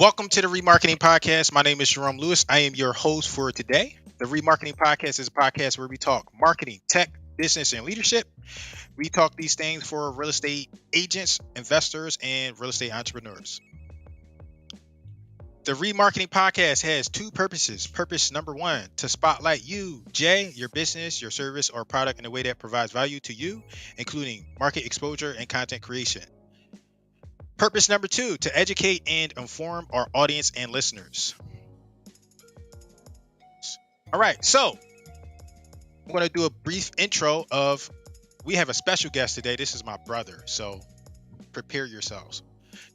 Welcome to the REmarketing Podcast. My name is Jerome Lewis. I am your host for today. The REmarketing Podcast is a podcast where we talk marketing, tech, business, and leadership. We talk these things for real estate agents, investors, and real estate entrepreneurs. The REmarketing Podcast has two purposes. Purpose number one, to spotlight you, Jay, your business, your service, or product in a way that provides value to you, including market exposure and content creation. Purpose number two, to educate and inform our audience and listeners. All right, so I'm going to do a brief intro of, we have a special guest today. This is my brother, so prepare yourselves.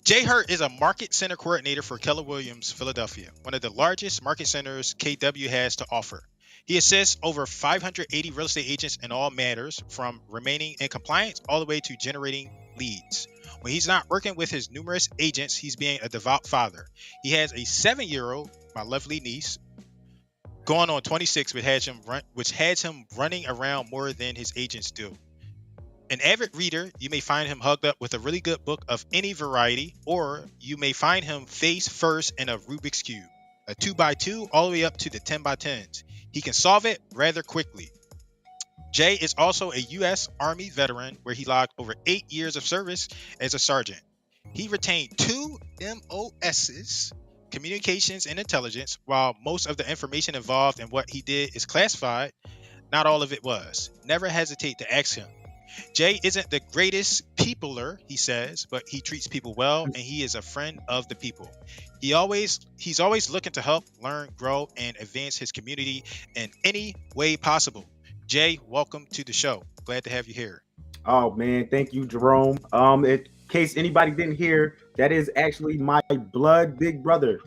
Jay Hurtt is a market center coordinator for Keller Williams, Philadelphia, one of the largest market centers KW has to offer. He assists over 580 real estate agents in all matters, from remaining in compliance all the way to generating leads. When he's not working with his numerous agents, he's being a devout father. He has a 7-year-old, my lovely niece, going on 26, which has him running around more than his agents do. An avid reader, you may find him hugged up with a really good book of any variety, or you may find him face first in a Rubik's Cube, a 2x2 all the way up to the 10x10s. He can solve it rather quickly. Jay is also a U.S. Army veteran where he logged over 8 years of service as a sergeant. He retained 2 MOSs, communications and intelligence. While most of the information involved in what he did is classified, not all of it was. Never hesitate to ask him. Jay isn't the greatest peopler, he says, but he treats people well, and he is a friend of the people. He's always looking to help, learn, grow, and advance his community in any way possible. Jay, welcome to the show. Glad to have you here. Oh man, thank you, Jerome. In case anybody didn't hear, that is actually my blood big brother.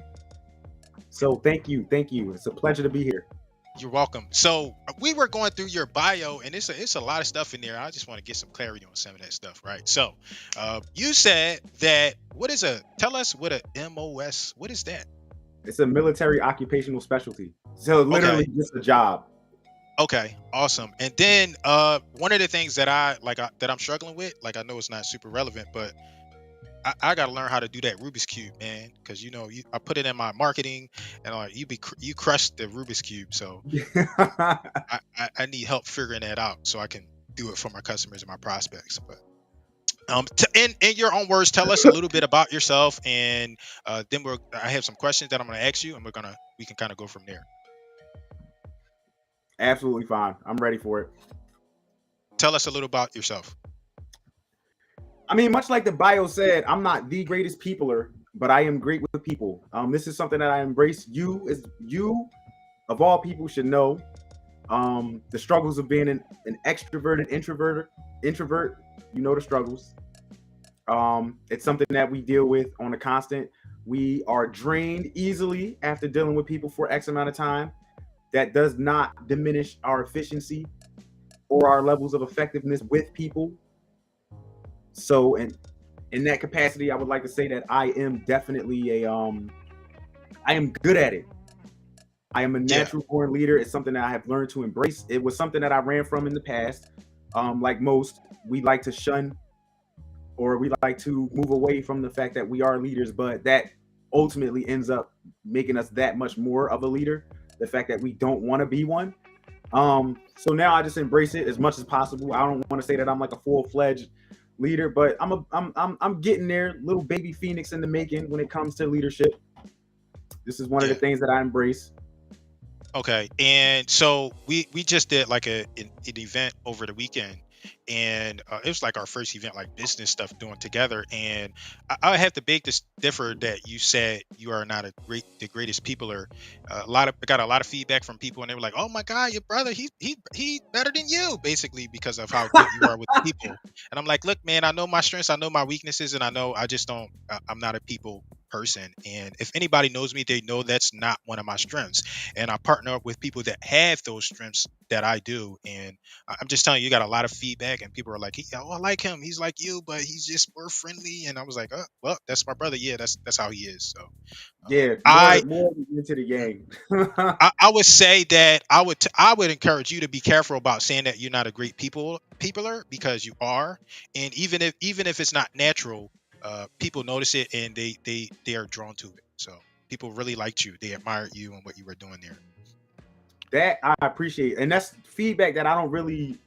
So thank you. It's a pleasure to be here. You're welcome. So we were going through your bio, and it's a lot of stuff in there. I just want to get some clarity on some of that stuff, right? So you said that, tell us what a MOS, what is that? It's a military occupational specialty. So literally just a job. Okay, awesome. And then one of the things that I'm struggling with, like, I know it's not super relevant, but I got to learn how to do that Rubik's Cube, man, because I put it in my marketing, and you crushed the Rubik's Cube, so I need help figuring that out so I can do it for my customers and my prospects. But in your own words, tell us a little bit about yourself, and then I have some questions that I'm going to ask you, and we can kind of go from there. Absolutely fine. I'm ready for it. Tell us a little about yourself. I mean, much like the bio said, I'm not the greatest peopler, but I am great with people. This is something that I embrace. You of all people should know the struggles of being an extroverted introvert. You know the struggles. It's something that we deal with on a constant. We are drained easily after dealing with people for X amount of time. That does not diminish our efficiency or our levels of effectiveness with people. So in that capacity, I would like to say that I am definitely I am good at it. I am a natural born leader. It's something that I have learned to embrace. It was something that I ran from in the past. Like most, we like to shun, or we like to move away from the fact that we are leaders, but that ultimately ends up making us that much more of a leader. The fact that we don't want to be one. So now I just embrace it as much as possible. I don't want to say that I'm like a full-fledged leader, but I'm getting there. Little baby phoenix in the making when it comes to leadership. This is one of the things that I embrace. Okay, and so we just did like an event over the weekend, and it was like our first event, like business stuff doing together. And I have to beg to differ that you said you are not the greatest peopler. I got a lot of feedback from people, and they were like, "Oh my God, your brother, he better than you," basically because of how good you are with people. And I'm like, "Look, man, I know my strengths, I know my weaknesses, and I know I just don't. I'm not a people person. And if anybody knows me, they know that's not one of my strengths. And I partner up with people that have those strengths that I do. And I'm just telling you, you got a lot of feedback, and people are like, "Oh, I like him. He's like you, but he's just more friendly." And I was like, "Oh, well, that's my brother. Yeah, that's how he is." So more into the game. I would say that I would encourage you to be careful about saying that you're not a great peopler, because you are. And even if it's not natural, people notice it, and they are drawn to it. So people really liked you. They admired you and what you were doing there. That I appreciate, and that's feedback that I don't really.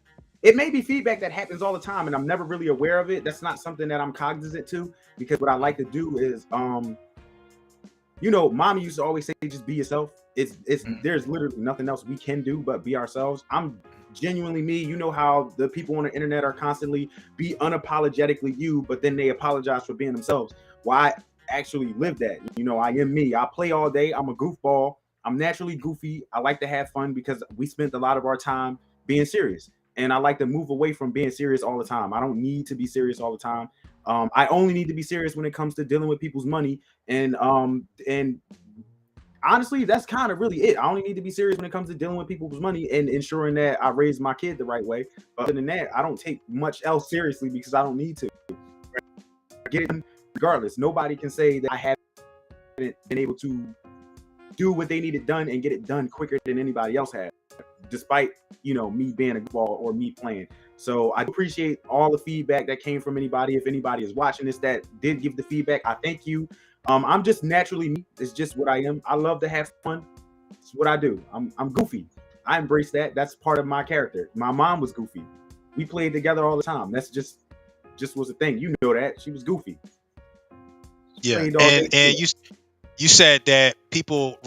It may be feedback that happens all the time, and I'm never really aware of it. That's not something that I'm cognizant to, because what I like to do is, mommy used to always say, just be yourself. It's there's literally nothing else we can do but be ourselves. I'm genuinely me. You know how the people on the internet are constantly be unapologetically you, but then they apologize for being themselves. Well, I actually live that. I am me. I play all day. I'm a goofball. I'm naturally goofy. I like to have fun because we spent a lot of our time being serious. And I like to move away from being serious all the time. I don't need to be serious all the time. I only need to be serious when it comes to dealing with people's money. And honestly, that's kind of really it. I only need to be serious when it comes to dealing with people's money and ensuring that I raise my kid the right way. But other than that, I don't take much else seriously because I don't need to. I get it regardless. Nobody can say that I haven't been able to do what they needed done and get it done quicker than anybody else has, despite me being a ball or me playing. So I appreciate all the feedback that came from anybody. If anybody is watching this that did give the feedback, I thank you. I'm just naturally me. It's just what I am. I love to have fun. It's what I do. I'm goofy. I embrace that. That's part of my character. My mom was goofy. We played together all the time. That's just was a thing. You know that. She was goofy. Yeah, and you said that people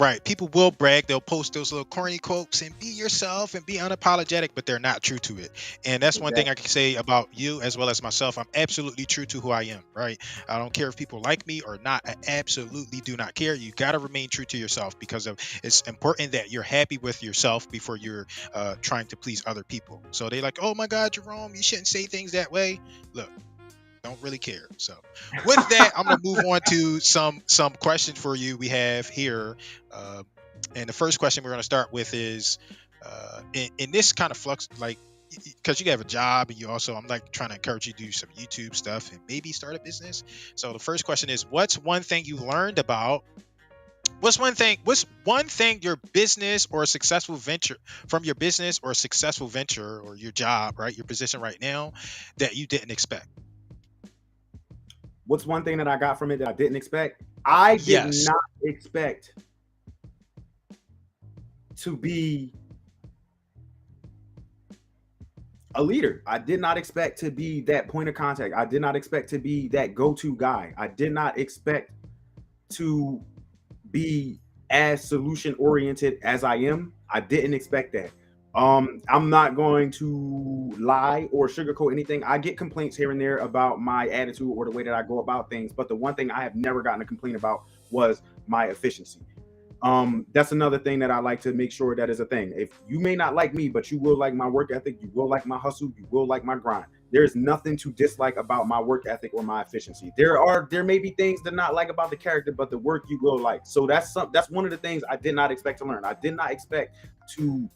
will brag. They'll post those little corny quotes and be yourself and be unapologetic, but they're not true to it. And that's one thing I can say about you as well as myself. I'm absolutely true to who I am, right? I don't care if people like me or not. I absolutely do not care. You got to remain true to yourself because it's important that you're happy with yourself before you're trying to please other people. So they like, oh my God, Jerome, you shouldn't say things that way. Look, don't really care. So with that, I'm going to move on to some questions for you we have here. And the first question we're going to start with is in this kind of flux, like, because you have a job and I'm like trying to encourage you to do some YouTube stuff and maybe start a business. So the first question is, what's one thing you learned about What's one thing your business or a successful venture or your job, right? Your position right now that you didn't expect? What's one thing that I got from it that I didn't expect? I did not expect to be a leader. I did not expect to be that point of contact. I did not expect to be that go-to guy. I did not expect to be as solution oriented as I am. I didn't expect that. I'm not going to lie or sugarcoat anything. I get complaints here and there about my attitude or the way that I go about things, but the one thing I have never gotten a complaint about was my efficiency. That's another thing that I like to make sure that is a thing. If you may not like me, but you will like my work ethic, you will like my hustle, you will like my grind. There's nothing to dislike about my work ethic or my efficiency. There may be things to not like about the character, but the work you will like. So that's one of the things I did not expect to learn. I did not expect to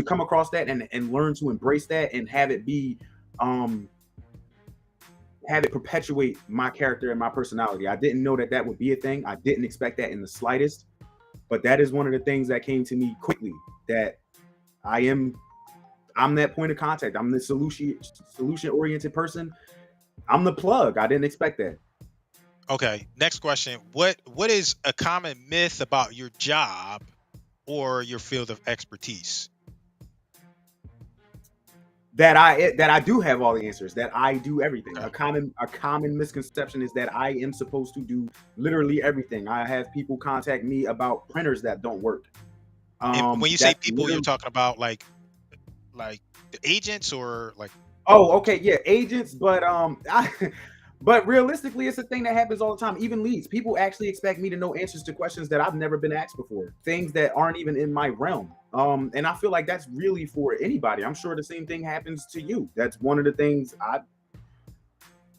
come across that and learn to embrace that and have it be have it perpetuate my character and my personality. I didn't know that would be a thing. I didn't expect that in the slightest, but that is one of the things that came to me quickly, that I'm that point of contact. I'm the solution oriented person. I'm the plug. I didn't expect that. Okay, next question. What is a common myth about your job or your field of expertise? That I do have all the answers, that I do everything. Okay. A common misconception is that I am supposed to do literally everything. I have people contact me about printers that don't work. And when you say people, you're talking about like the agents or like? Oh, okay, yeah, agents, but but realistically, it's a thing that happens all the time. Even leads, people actually expect me to know answers to questions that I've never been asked before, things that aren't even in my realm. And I feel like that's really for anybody. I'm sure the same thing happens to you. That's one of the things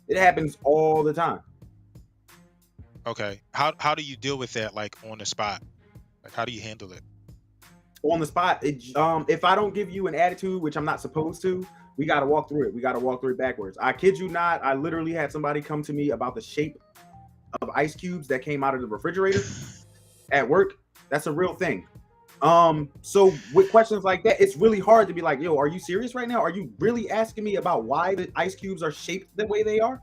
it happens all the time. Okay. How do you deal with that, like on the spot? Like, how do you handle it? On the spot, if I don't give you an attitude, which I'm not supposed to, we got to walk through it. We got to walk through it backwards. I kid you not. I literally had somebody come to me about the shape of ice cubes that came out of the refrigerator at work. That's a real thing. So with questions like that, it's really hard to be like, yo, are you serious right now? Are you really asking me about why the ice cubes are shaped the way they are?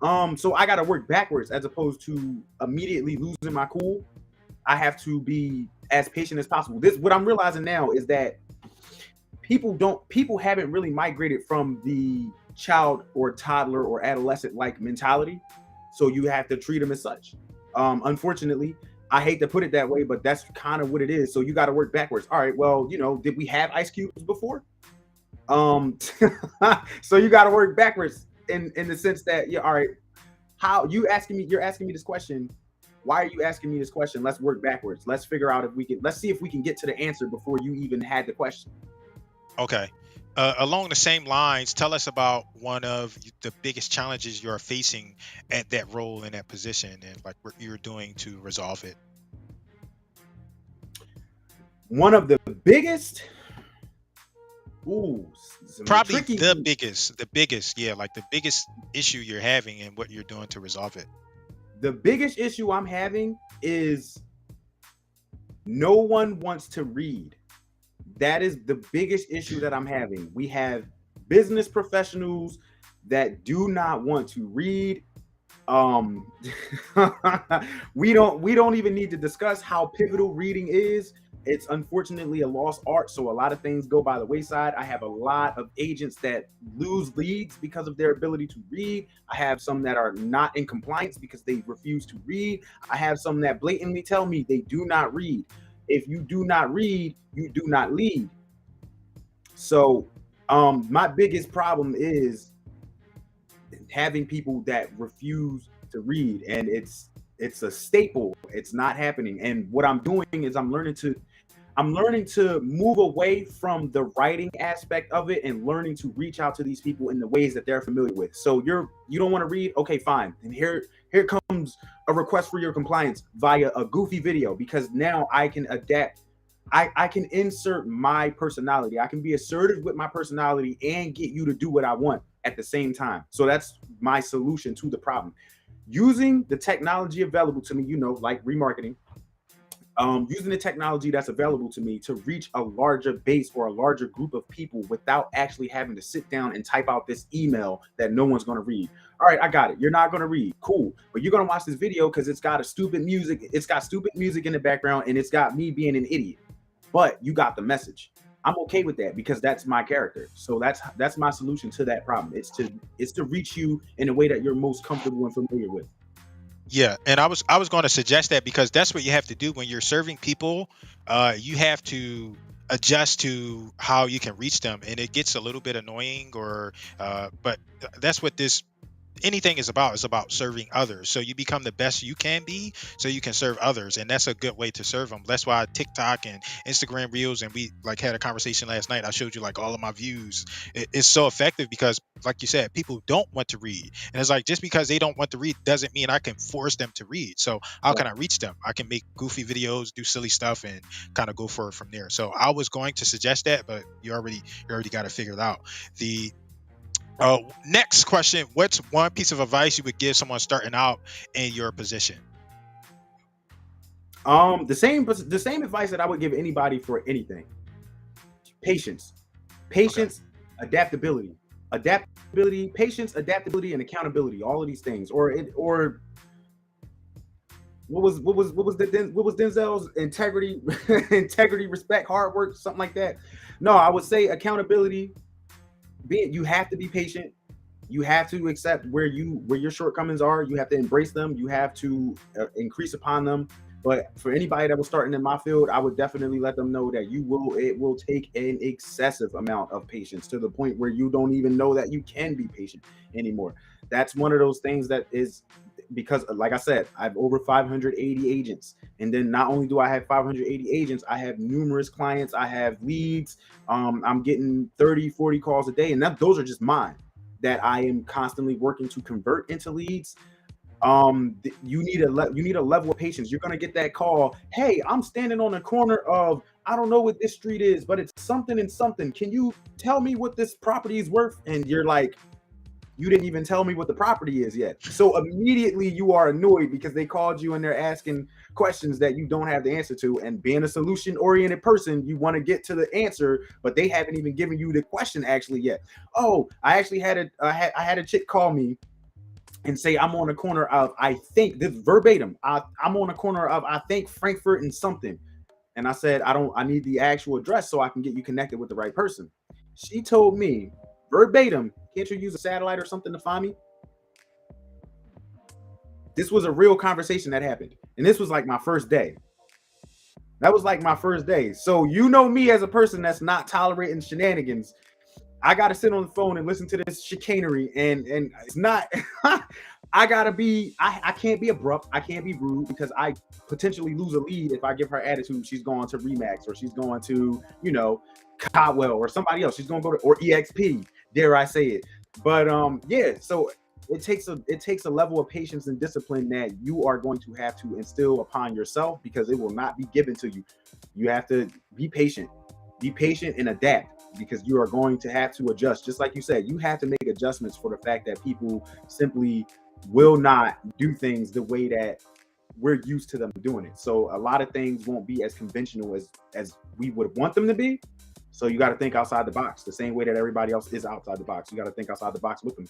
So I got to work backwards as opposed to immediately losing my cool. I have to be as patient as possible. This, what I'm realizing now is that people haven't really migrated from the child or toddler or adolescent like mentality. So you have to treat them as such. Unfortunately, I hate to put it that way, but that's kind of what it is. So you got to work backwards. All right, well, did we have ice cubes before? So you got to work backwards in the sense that, yeah, all right, you're asking me this question. Why are you asking me this question? Let's work backwards. Let's figure out let's see if we can get to the answer before you even had the question. Okay. Along the same lines, tell us about one of the biggest challenges you're facing at that role in that position, and like what you're doing to resolve it. One of the biggest, probably the biggest, yeah, like the biggest issue you're having and what you're doing to resolve it. The biggest issue I'm having is no one wants to read. That is the biggest issue that I'm having. We have business professionals that do not want to read. We don't even need to discuss how pivotal reading is. It's unfortunately a lost art, so a lot of things go by the wayside. I have a lot of agents that lose leads because of their ability to read. I have some that are not in compliance because they refuse to read. I have some that blatantly tell me they do not read. If you do not read, you do not lead. So my biggest problem is having people that refuse to read, and it's a staple. It's not happening. And what I'm doing is I'm learning to move away from the writing aspect of it and learning to reach out to these people in the ways that they're familiar with. So you don't want to read? Okay, fine. And here comes a request for your compliance via a goofy video, because now I can adapt. I can insert my personality. I can be assertive with my personality and get you to do what I want at the same time. So that's my solution to the problem. Using the technology available to me, like remarketing, using the technology that's available to me to reach a larger base or a larger group of people without actually having to sit down and type out this email that no one's going to read. All right, I got it. You're not going to read. Cool. But you're going to watch this video because it's got stupid music in the background, and it's got me being an idiot. But you got the message. I'm okay with that because that's my character. So that's my solution to that problem. It's to reach you in a way that you're most comfortable and familiar with. Yeah, and I was going to suggest that because that's what you have to do when you're serving people. You have to adjust to how you can reach them, and it gets a little bit annoying, but that's what anything is about. It's about serving others. So you become the best you can be so you can serve others, and that's a good way to serve them. That's why TikTok and Instagram Reels, and we had a conversation last night. I showed you all of my views. It's so effective because, like you said, people don't want to read, and it's like, just because they don't want to read doesn't mean I can force them to read. So how can I reach them? I can make goofy videos, do silly stuff, and kind of go for it from there. So I was going to suggest that, but you already got it figured out. The next question: what's one piece of advice you would give someone starting out in your position? The same advice that I would give anybody for anything: patience, okay. Adaptability, patience, adaptability, and accountability. All of these things, or what was Denzel's integrity, respect, hard work, something like that. No, I would say accountability. You have to be patient. You have to accept where your shortcomings are. You have to embrace them. You have to increase upon them. But for anybody that was starting in my field, I would definitely let them know that it will take an excessive amount of patience to the point where you don't even know that you can be patient anymore. That's one of those things that is, because like I said, I have over 580 agents. And then not only do I have 580 agents, I have numerous clients, I have leads. I'm getting 30, 40 calls a day. And those are just mine that I am constantly working to convert into leads. You need a level of patience. You're going to get that call. Hey, I'm standing on the corner of, I don't know what this street is, but it's something and something. Can you tell me what this property is worth? And you're like, you didn't even tell me what the property is yet. So immediately you are annoyed because they called you and they're asking questions that you don't have the answer to. And being a solution-oriented person, you want to get to the answer, but they haven't even given you the question actually yet. Oh, I actually had a chick call me and say I'm on the corner of, I think this verbatim, I'm on the corner of, I think, Frankfurt and something. And I said, I need the actual address so I can get you connected with the right person. She told me verbatim, can't you use a satellite or something to find me? This was a real conversation that happened. And this was like my first day. That was like my first day. So you know me as a person that's not tolerating shenanigans. I got to sit on the phone and listen to this chicanery, and it's not, I gotta be, I can't be abrupt. I can't be rude because I potentially lose a lead if I give her attitude. She's going to REmax, or she's going to, you know, Caldwell or somebody else. She's going to go to, or EXP, dare I say it. But yeah, so it takes a level of patience and discipline that you are going to have to instill upon yourself, because it will not be given to you. You have to be patient and adapt, because you are going to have to adjust. Just like you said, you have to make adjustments for the fact that people simply will not do things the way that we're used to them doing it. So a lot of things won't be as conventional as we would want them to be. So you got to think outside the box, the same way that everybody else is outside the box. You got to think outside the box with them.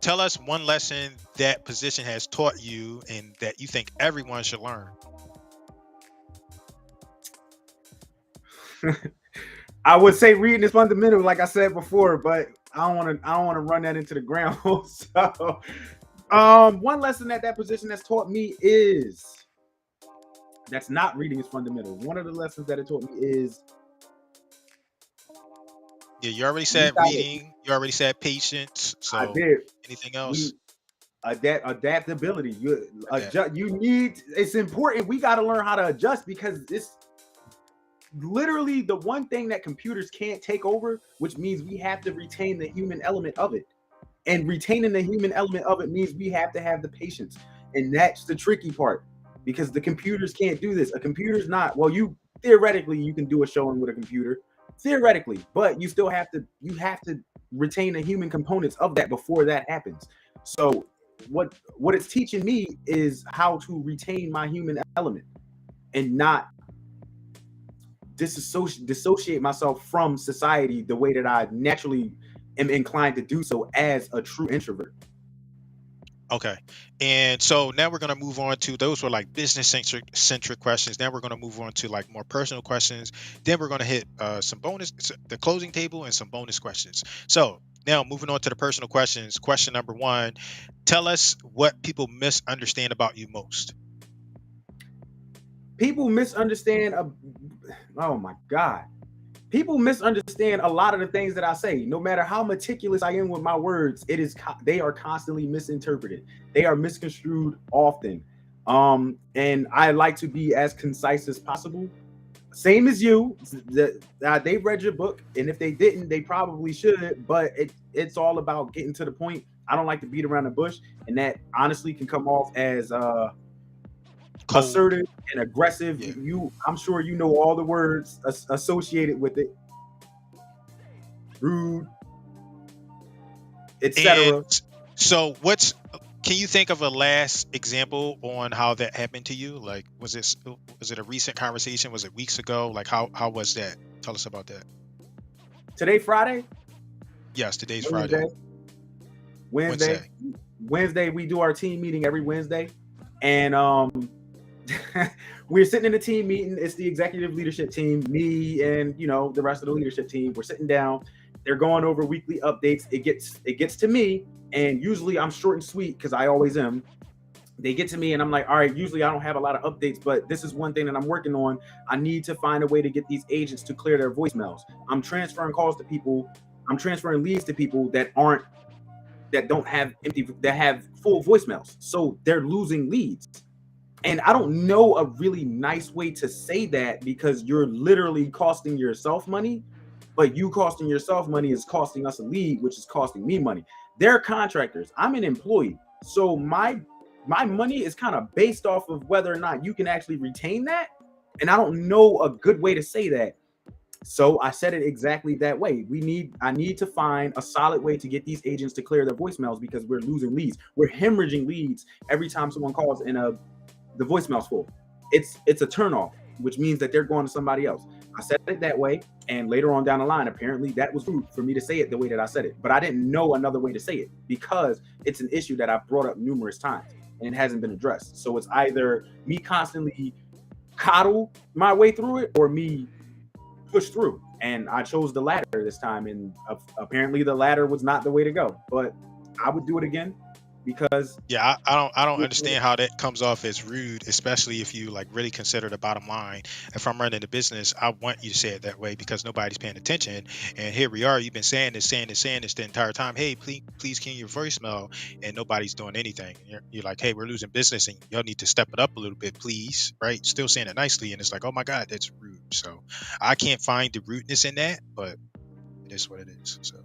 Tell us one lesson that position has taught you and that you think everyone should learn. I would say reading is fundamental, like I said before, but I don't want to run that into the ground. So, one lesson that position has taught me is that's not reading is fundamental. One of the lessons that it taught me is, yeah, you already said reading. You already said patience. So I did. Anything else? Adaptability. It's important. We got to learn how to adjust, because it's literally the one thing that computers can't take over, which means we have to retain the human element of it. And retaining the human element of it means we have to have the patience. And that's the tricky part, because the computers can't do this. A computer's not, well, theoretically you can do a showing with a computer, theoretically, but you have to retain the human components of that before that happens. So what it's teaching me is how to retain my human element and not dissociate myself from society the way that I naturally am inclined to do so as a true introvert. Okay. And so now we're going to move on to, those were like business centric questions. Now we're going to move on to like more personal questions. Then we're going to hit the closing table, and some bonus questions. So now moving on to the personal questions. Question number 1, tell us what people misunderstand about you most. People misunderstand, oh my God. People misunderstand a lot of the things that I say. No matter how meticulous I am with my words, they are constantly misinterpreted. They are misconstrued often. And I like to be as concise as possible. Same as you. They've read your book, and if they didn't, they probably should. But it's all about getting to the point. I don't like to beat around the bush, and that honestly can come off as assertive and aggressive. Yeah. I'm sure you know all the words associated with it. Rude, etc. So can you think of a last example on how that happened to you? Like, was it a recent conversation? Was it weeks ago? Like, how was that? Tell us about that. Today, Friday? Yes, today's Friday. Wednesday, we do our team meeting every Wednesday. And we're sitting in a team meeting. It's the executive leadership team, me and the rest of the leadership team. We're sitting down. They're going over weekly updates. It gets to me, and usually I'm short and sweet because I always am. They get to me and I'm like, all right, usually I don't have a lot of updates, but this is one thing that I'm working on. I need to find a way to get these agents to clear their voicemails. I'm transferring calls to people. I'm transferring leads to people that have full voicemails. So they're losing leads. And I don't know a really nice way to say that, because you're literally costing yourself money, but you costing yourself money is costing us a lead, which is costing me money. They're contractors. I'm an employee. So my money is kind of based off of whether or not you can actually retain that. And I don't know a good way to say that. So I said it exactly that way. I need to find a solid way to get these agents to clear their voicemails, because we're losing leads. We're hemorrhaging leads every time someone calls and the voicemail's full. It's a turnoff. which means that they're going to somebody else. I said it that way, and later on down the line, apparently that was rude for me to say it the way that I said it. But I didn't know another way to say it because it's an issue that I've brought up numerous times and it hasn't been addressed. So it's either me constantly coddle my way through it or me push through. And I chose the latter this time, and apparently the latter was not the way to go. But I would do it again. Because I don't understand how that comes off as rude, especially if you like really consider the bottom line. If I'm running the business, I want you to say it that way because nobody's paying attention. And here we are, you've been saying this the entire time. Hey, please key your voicemail, and nobody's doing anything. You're like, hey, we're losing business, and y'all need to step it up a little bit, please. Right? Still saying it nicely, and it's like, oh my God, that's rude. So I can't find the rudeness in that, but it is what it is. So,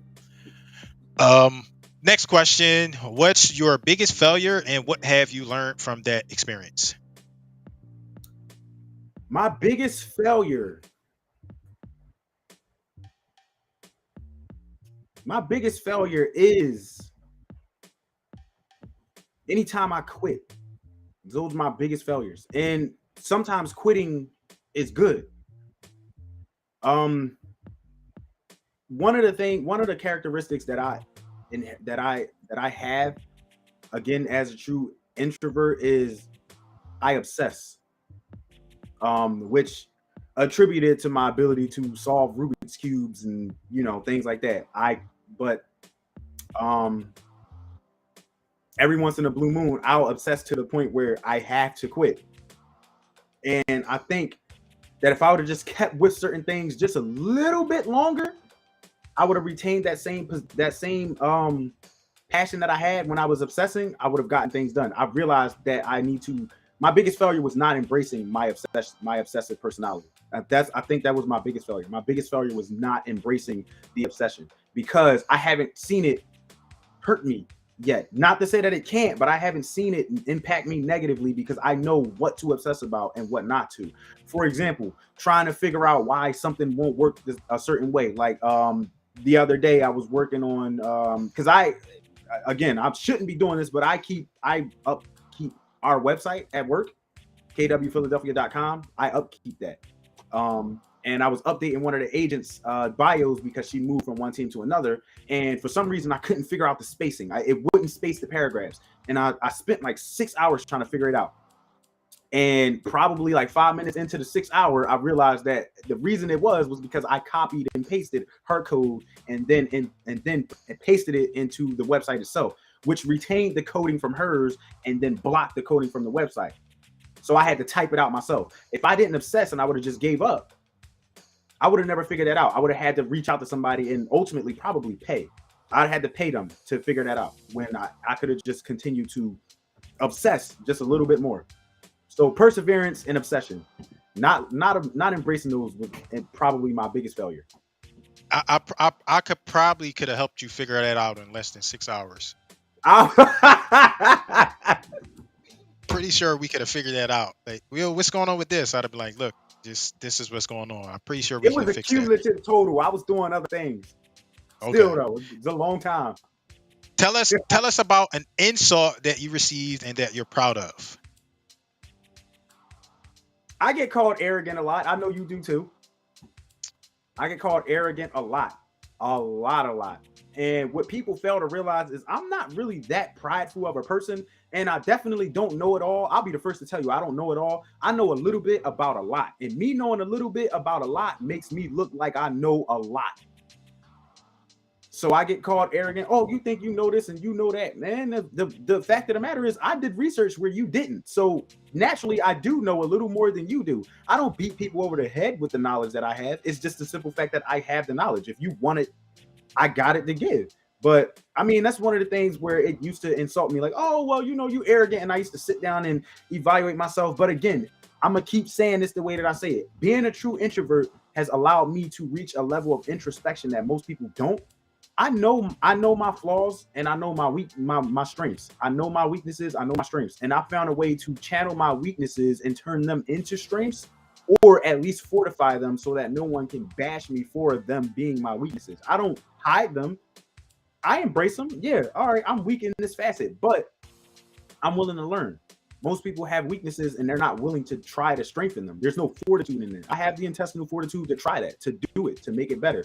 next question. What's your biggest failure and what have you learned from that experience? My biggest failure is anytime I quit. Those are my biggest failures. And sometimes quitting is good. One of the characteristics that I have, again, as a true introvert, is I obsess, which attributed to my ability to solve Rubik's cubes and things like that. But every once in a blue moon, I'll obsess to the point where I have to quit. And I think that if I would have just kept with certain things just a little bit longer, I would have retained that same passion that I had when I was obsessing. I would have gotten things done. I realized that my biggest failure was not embracing my obsessive personality. I think that was my biggest failure. My biggest failure was not embracing the obsession because I haven't seen it hurt me yet. Not to say that it can't, but I haven't seen it impact me negatively because I know what to obsess about and what not to. For example, trying to figure out why something won't work a certain way. Like the other day I was working on because I shouldn't be doing this, but I keep our website at work, kwphiladelphia.com. I upkeep that. And I was updating one of the agents' bios because she moved from one team to another. And for some reason, I couldn't figure out the spacing. It wouldn't space the paragraphs. And I spent like 6 hours trying to figure it out. And probably like 5 minutes into the 6 hour, I realized that the reason it was because I copied and pasted her code and then pasted it into the website itself, which retained the coding from hers and then blocked the coding from the website. So I had to type it out myself. If I didn't obsess and I would have just gave up, I would have never figured that out. I would have had to reach out to somebody and ultimately probably pay. I'd had to pay them to figure that out when I could have just continued to obsess just a little bit more. So perseverance and obsession, not embracing those was probably my biggest failure. I could have helped you figure that out in less than 6 hours. Pretty sure we could have figured that out. Like, what's going on with this? I'd have been like, look, this is what's going on. I'm pretty sure we it was a cumulative total. I was doing other things. Still though, it's a long time. Tell us about an insult that you received and that you're proud of. I get called arrogant a lot. I know you do too. I get called arrogant a lot. And what people fail to realize is I'm not really that prideful of a person, and I definitely don't know it all. I'll be the first to tell you I don't know it all. I know a little bit about a lot, and me knowing a little bit about a lot makes me look like I know a lot. So I get called arrogant. Oh, you think you know this and you know that, man. The fact of the matter is I did research where you didn't. So naturally, I do know a little more than you do. I don't beat people over the head with the knowledge that I have. It's just the simple fact that I have the knowledge. If you want it, I got it to give. But I mean, that's one of the things where it used to insult me, like, oh, well, you arrogant. And I used to sit down and evaluate myself. But again, I'm going to keep saying this the way that I say it. Being a true introvert has allowed me to reach a level of introspection that most people don't. I know my flaws and I know my strengths. I know my weaknesses. I know my strengths. And I found a way to channel my weaknesses and turn them into strengths, or at least fortify them so that no one can bash me for them being my weaknesses. I don't hide them. I embrace them. Yeah, all right, I'm weak in this facet, but I'm willing to learn. Most people have weaknesses and they're not willing to try to strengthen them. There's no fortitude in it. I have the intestinal fortitude to try that, to do it, to make it better.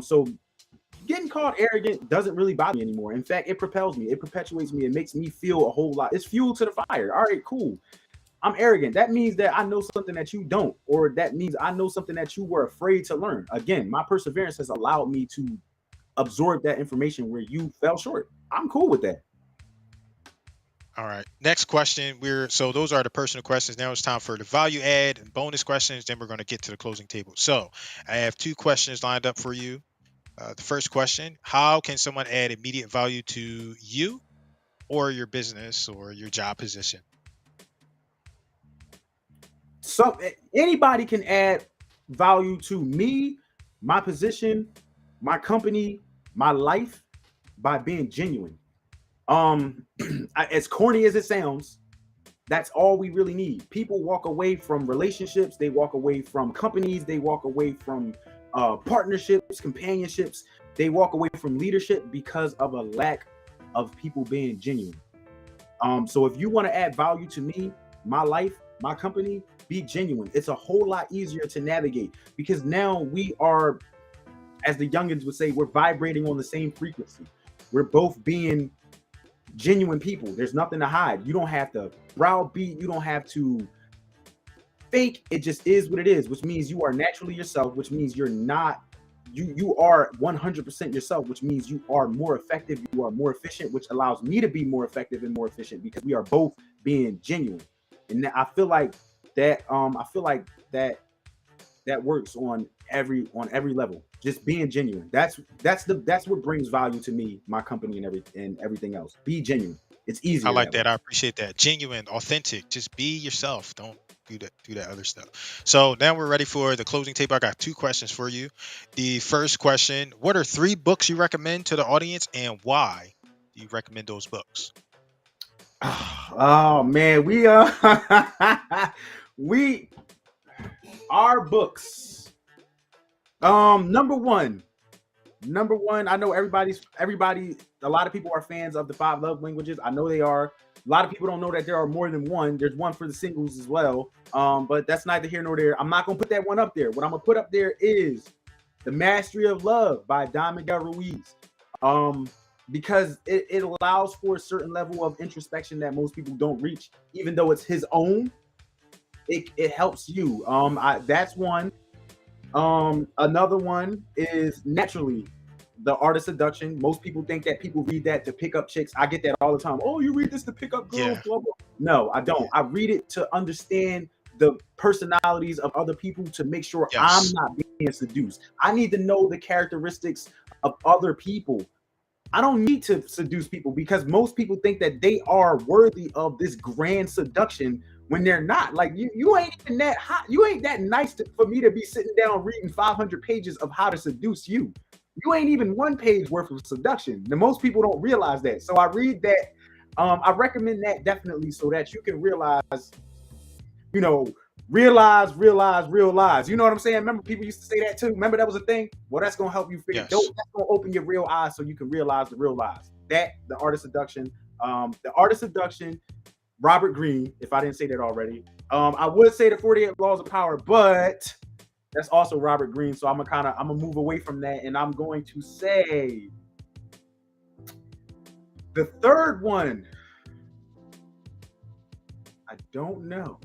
So getting called arrogant doesn't really bother me anymore. In fact, it propels me. It perpetuates me. It makes me feel a whole lot. It's fuel to the fire. All right, cool. I'm arrogant. That means that I know something that you don't, or that means I know something that you were afraid to learn. Again, my perseverance has allowed me to absorb that information where you fell short. I'm cool with that. All right. Next question. So those are the personal questions. Now it's time for the value add and bonus questions. Then we're going to get to the closing table. So I have 2 questions lined up for you. The first question: how can someone add immediate value to you or your business or your job position? So anybody can add value to me, my position, my company, my life by being genuine. As corny as it sounds, that's all we really need. People walk away from relationships, they walk away from companies, they walk away from partnerships, companionships, they walk away from leadership because of a lack of people being genuine. So if you want to add value to me, my life, my company, be genuine. It's a whole lot easier to navigate because now we are, as the youngins would say, we're vibrating on the same frequency. We're both being genuine people. There's nothing to hide. You don't have to browbeat. You don't have to fake. It just is what it is, which means you are naturally yourself, which means you're not, you are 100% yourself, which means you are more effective. You are more efficient, which allows me to be more effective and more efficient because we are both being genuine. And I feel like that, that works on every level. Just being genuine. That's what brings value to me, my company, and everything else. Be genuine. It's easier. I like that. I appreciate that. Genuine, authentic. Just be yourself. Don't do that other stuff. So now we're ready for the closing table. I got 2 questions for you. The first question: what are 3 books you recommend to the audience, and why do you recommend those books? Oh man, our books. Number one, I know everybody, a lot of people are fans of the 5 love languages. I know they are. A lot of people don't know that there are more than one. There's one for the singles as well. But that's neither here nor there. I'm not gonna put that one up there. What I'm gonna put up there is The Mastery of Love by Don Miguel Ruiz. Because it allows for a certain level of introspection that most people don't reach, even though it's his own. It helps you. That's one. Another one is Naturally, The Art of Seduction. Most people think that people read that to pick up chicks. I get that all the time. Oh, you read this to pick up girls? Yeah. Blah, blah. No, I don't. I read it to understand the personalities of other people to make sure I'm not being seduced. I need to know the characteristics of other people. I don't need to seduce people because most people think that they are worthy of this grand seduction when they're not. Like you ain't even that hot. You ain't that nice for me to be sitting down reading 500 pages of how to seduce you. You ain't even 1 page worth of seduction. Now, most people don't realize that. So I read that. I recommend that definitely so that you can realize, realize real lies. You know what I'm saying? Remember people used to say that too. Remember that was a thing? Well, that's going to help you figure. Yes. That's going to open your real eyes so you can realize the real lies. The Art of Seduction. The Art of Seduction, Robert Greene, if I didn't say that already. I would say the 48 Laws of Power, but that's also Robert Greene. So I'm gonna move away from that, and I'm going to say the third one. I don't know.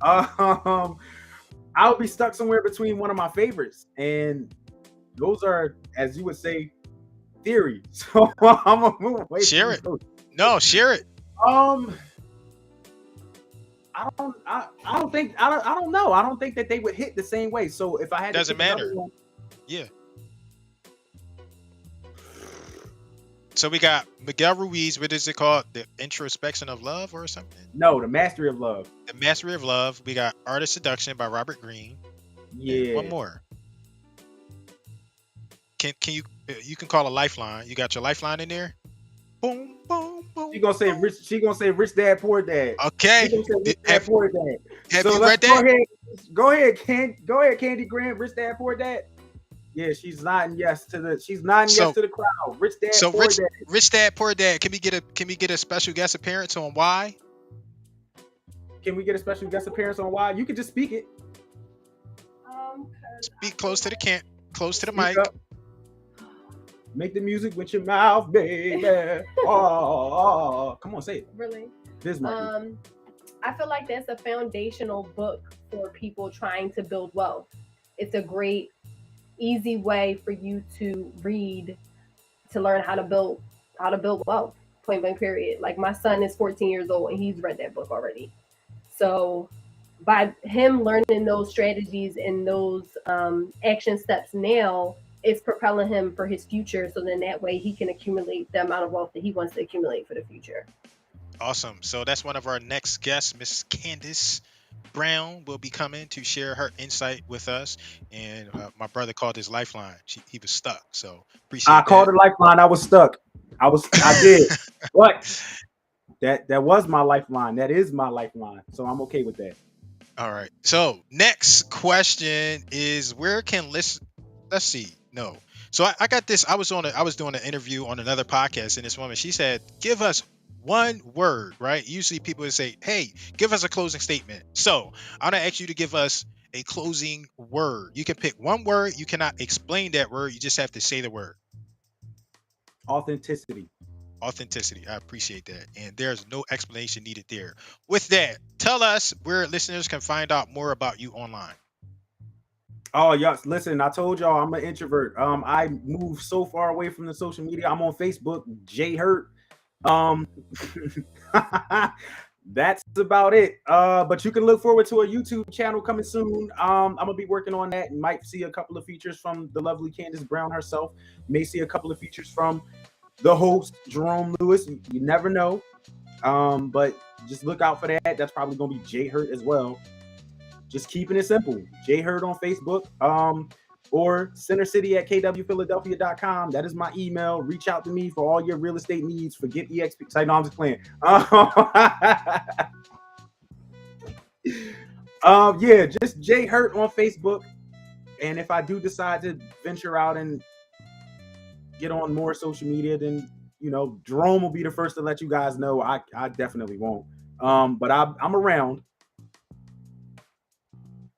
I'll be stuck somewhere between one of my favorites, and those are, as you would say, theory. So I'm gonna move away. Share it. No, share it. I don't know. I don't think that they would hit the same way. So if I had doesn't matter. Yeah. So we got Miguel Ruiz. What is it called? The Introspection of Love or something? No, The Mastery of Love. The Mastery of Love. We got Art of Seduction by Robert Greene. Yeah. And one more. Can you can call a lifeline? You got your lifeline in there? Boom, boom, boom. She gonna say Rich Dad Poor Dad. Okay. She gonna say Rich Dad Poor Dad. Have you read that? Go ahead, Candy Graham. Rich Dad Poor Dad. Yeah, she's nodding yes to the crowd. Rich Dad Poor Dad. Rich Dad Poor Dad. Can we get a special guest appearance on why? Can we get a special guest appearance on why? You can just speak it. Speak close to the close to the Speak mic. up. Make the music with your mouth, baby. Oh, come on, say it. Really? Bismarck. I feel like that's a foundational book for people trying to build wealth. It's a great, easy way for you to read to learn how to build wealth. Point blank period. Like my son is 14 years old and he's read that book already. So by him learning those strategies and those action steps now, it's propelling him for his future. So then that way he can accumulate the amount of wealth that he wants to accumulate for the future. Awesome. So that's one of our next guests, Miss Candace Brown, will be coming to share her insight with us. And my brother called his lifeline. He was stuck. So appreciate I called it lifeline. I was stuck. I did. But that was my lifeline. That is my lifeline. So I'm okay with that. All right. So next question is, where can let's see. No. So I got this. I was doing an interview on another podcast, and this woman, she said, give us one word, right? Usually people would say, hey, give us a closing statement. So I'm gonna ask you to give us a closing word. You can pick one word. You cannot explain that word. You just have to say the word. Authenticity. Authenticity. I appreciate that. And there's no explanation needed there. With that, tell us where listeners can find out more about you online. Oh, yes. Listen, I told y'all I'm an introvert. I moved so far away from the social media. I'm on Facebook, Hurtt. That's about it. But you can look forward to a YouTube channel coming soon. I'm gonna be working on that. You might see a couple of features from the lovely Candace Brown herself. May see a couple of features from the host, Jerome Lewis. You never know. But just look out for that. That's probably gonna be Hurtt as well. Just keeping it simple. Hurtt on Facebook. Or centercity@kwphiladelphia.com. That is my email. Reach out to me for all your real estate needs. Forget EXP. No, I'm just playing. Yeah, just Hurtt on Facebook. And if I do decide to venture out and get on more social media, then Jerome will be the first to let you guys know. I definitely won't. But I'm around.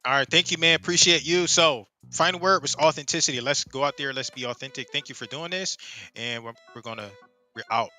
All right, thank you, man. Appreciate you. So final word was authenticity. Let's go out there. Let's be authentic. Thank you for doing this. And we're out.